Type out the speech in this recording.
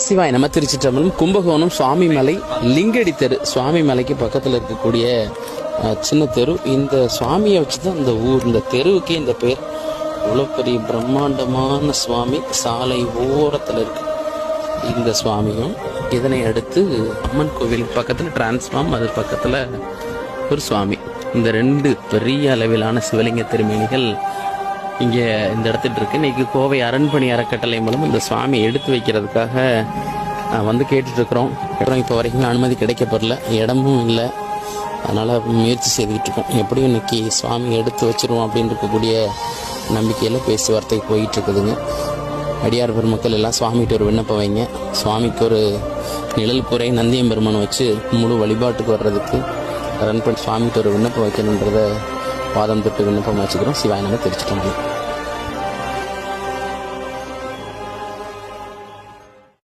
சிவாய் நம்ம திருச்சிற்றம்பலம் கும்பகோணம் சுவாமிமலை லிங்கடி தெரு. சுவாமி மலைக்கு பக்கத்தில் இருக்கக்கூடிய சின்ன தெரு. இந்த சுவாமியை வச்சுதான் இந்த ஊர், இந்த தெருவுக்கே இந்த பேர். இவ்வளோ பெரிய பிரம்மாண்டமான சுவாமி சாலை ஓரத்தில் இருக்கு இந்த சுவாமியும். இதனை அடுத்து அம்மன் கோவில் பக்கத்தில் டிரான்ஸ்ஃபார்ம், அது பக்கத்தில் ஒரு சுவாமி. இந்த ரெண்டு பெரிய அளவிலான சிவலிங்க திருமேனிகள் இங்கே இந்த இடத்துல இருக்கு. இன்னைக்கு கோவை அரண்மனை அறக்கட்டளை மூலம் இந்த சுவாமி எடுத்து வைக்கிறதுக்காக வந்து கேட்டுட்ருக்குறோம். இப்போ வரைக்கும் அனுமதி கிடைக்கப்படல, இடமும் இல்லை. அதனால் முயற்சி செய்துக்கிட்டு இருக்கோம். எப்படியும் இன்னைக்கு சுவாமி எடுத்து வச்சிருவோம் அப்படின்னு இருக்கக்கூடிய நம்பிக்கையில் பேச்சுவார்த்தைக்கு போயிட்டு இருக்குதுங்க. அடியார் பெருமக்கள் எல்லாம் சுவாமிகிட்ட ஒரு விண்ணப்பம் வைங்க. சுவாமிக்கு ஒரு நிழல் புரை நந்தியம்பெருமானை வச்சு முழு வழிபாட்டுக்கு வர்றதுக்கு ரன் பண்ணி சுவாமிகிட்ட ஒரு விண்ணப்பம் வைக்கணுன்றத வாதம் தொட்டு விண்ணப்பம் வச்சுக்கிறோம். சிவாய் நம்ம தெரிஞ்சுட்டோம்.